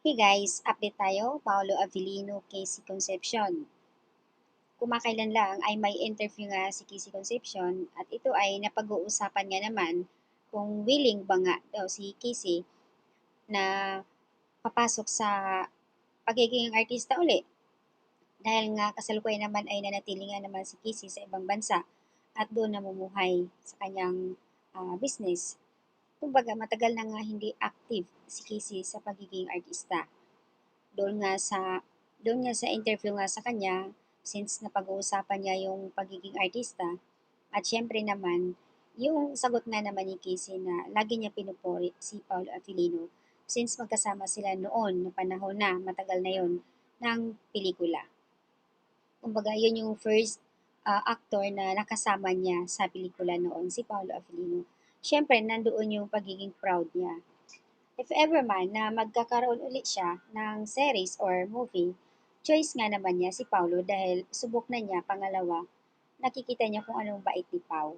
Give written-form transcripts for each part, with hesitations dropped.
Hey guys, update tayo. Paolo Avellino, Casey Concepcion. Kumakailan lang ay may interview nga si Casey Concepcion at ito ay napag-uusapan nga naman kung willing ba nga daw si Casey na papasok sa pagiging artista uli. Dahil nga kasalukuyan naman ay nanatili nga naman si Casey sa ibang bansa at doon namumuhay sa kanyang business. Kumbaga matagal na nga hindi active si Casey sa pagiging artista. Doon nga sa doon nga sa interview nga sa kanya, since napag-uusapan niya yung pagiging artista, at syempre naman, yung sagot nga naman ni Casey na lagi niya pinupuri si Paolo Avellino since magkasama sila noon na panahon na matagal na yon ng pelikula. Kumbaga, yun yung first actor na nakasama niya sa pelikula noon, si Paolo Avellino. Syempre, nandoon yung pagiging proud niya. If ever man na magkakaroon ulit siya ng series or movie, choice nga naman niya si Paulo dahil subok na niya pangalawa, nakikita niya kung anong bait ni Pau.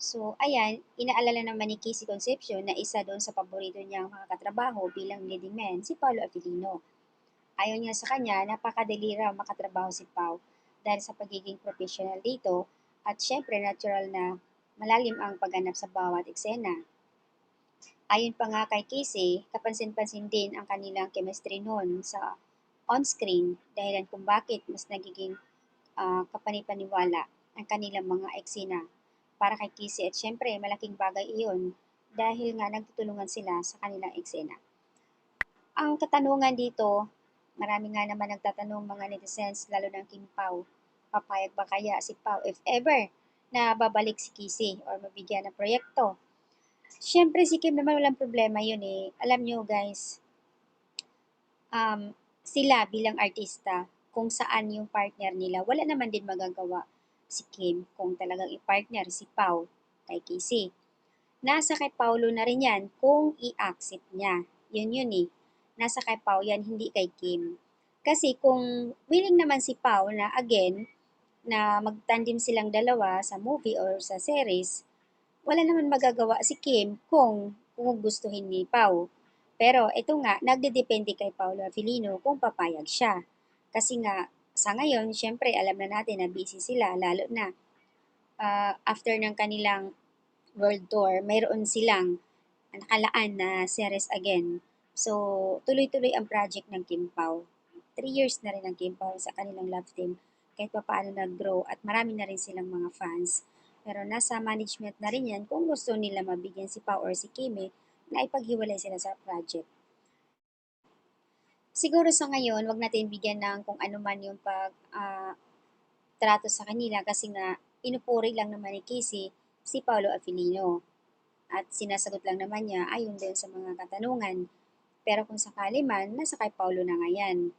So, ayan, inaalala naman ni Casey Concepcion na isa doon sa paborito niyang mga katrabaho bilang leading man, si Paulo Avellino. Ayon niya sa kanya, napakadali raw makatrabaho si Pau dahil sa pagiging professional dito at syempre natural na malalim ang pagganap sa bawat eksena. Ayon pa nga kay Casey, kapansin-pansin din ang kanilang chemistry noon sa on-screen dahilan kung bakit mas nagiging kapanipaniwala ang kanilang mga eksena para kay Casey at syempre malaking bagay iyon dahil nga nagtutulungan sila sa kanilang eksena. Ang katanungan dito, marami nga naman nagtatanong mga netizens lalo ng Kim Pao, papayag ba kaya si Pao if ever na babalik si Casey or mabigyan ng proyekto? Siyempre si Kim naman walang problema yun eh. Alam nyo guys, sila bilang artista, kung saan yung partner nila, wala naman din magagawa si Kim kung talagang i-partner si Pau kay Casey. Nasa kay Paulo na rin yan kung i-accept niya. Yun eh. Nasa kay Pau yan, hindi kay Kim. Kasi kung willing naman si Pau na again, na magtandim silang dalawa sa movie or sa series, wala naman magagawa si Kim kung gustuhin ni Pau. Pero ito nga, nagdedepende kay Paolo Avellino kung papayag siya. Kasi nga, sa ngayon, syempre alam na natin na busy sila, lalo na after ng kanilang world tour, mayroon silang nakalaan na series again. So, tuloy-tuloy ang project ng Kim Pao. 3 years na rin ang Kim Pao sa kanilang love team kahit pa paano nag-grow at marami na rin silang mga fans. Pero nasa management na rin yan kung gusto nila mabigyan si Pao or si Kimi na ipaghiwalay sila sa project. Siguro sa ngayon, wag natin bigyan ng kung ano man yung trato sa kanila kasi nga inupuri lang naman ni Casey si Paolo Avellino at sinasagot lang naman niya ayon din sa mga katanungan. Pero kung sakali man, nasa kay Paulo na nga yan.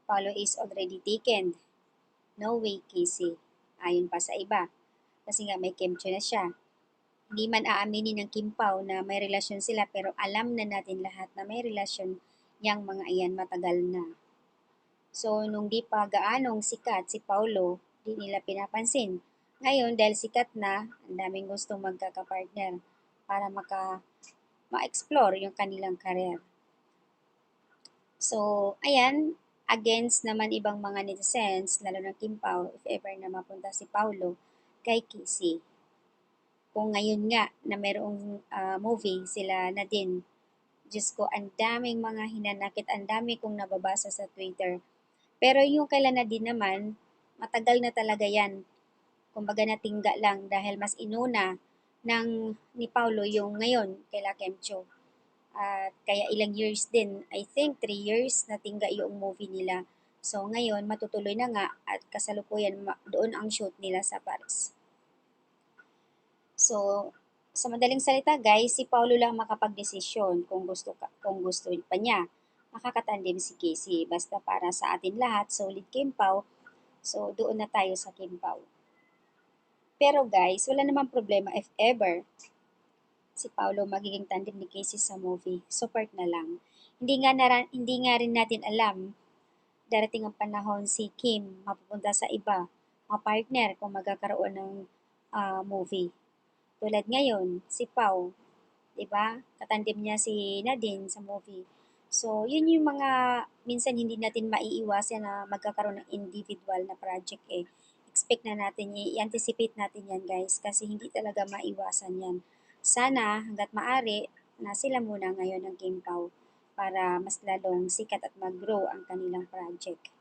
Paulo is already taken. No way, Casey. Ayon pa sa iba. Kasi nga may chemcho na siya. Hindi man aaminin ng Kim Pao na may relasyon sila pero alam na natin lahat na may relasyon yang mga iyan matagal na. So, nung di pa gaanong sikat si Paulo, di nila pinapansin. Ngayon, dahil sikat na, ang daming gustong magkakapartner para ma-explore yung kanilang career. So, ayan, against naman ibang mga netizens, lalo na Kim Pao, if ever na mapunta si Paulo kay Casey. Kung ngayon nga na merong movie sila na din, Diyos ko, ang daming mga hinanakit, ang dami kong nababasa sa Twitter. Pero yung kailan na din naman, matagal na talaga yan. Kumbaga natingga lang dahil mas inuna ng ni Paulo yung ngayon kay Kemcho. At kaya ilang years din, I think 3 years na tingga yung movie nila. So ngayon, matutuloy na nga at kasalukuyan doon ang shoot nila sa Paris. So, sa madaling salita guys, si Paulo lang makapagdesisyon kung gusto pa niya. Makakatandem si Casey. Basta para sa atin lahat, solid Kim Pao. So, doon na tayo sa Kim Pao. Pero guys, wala namang problema if ever si Paulo magiging tandem ni Casey sa movie. Support na lang. Hindi nga rin natin alam darating ang panahon si Kim mapupunta sa iba, mga partner kung magkakaroon ng movie. Tulad ngayon, si Pau, 'di ba? Katandem niya si Nadine sa movie. So, yun yung mga minsan hindi natin maiiwasan na magkakaroon ng individual na project eh. Expect na natin, i-anticipate natin yan guys kasi hindi talaga maiwasan yan. Sana hanggat maaari na sila muna ngayon ng Kimpaw para mas lalong sikat at mag-grow ang kanilang project.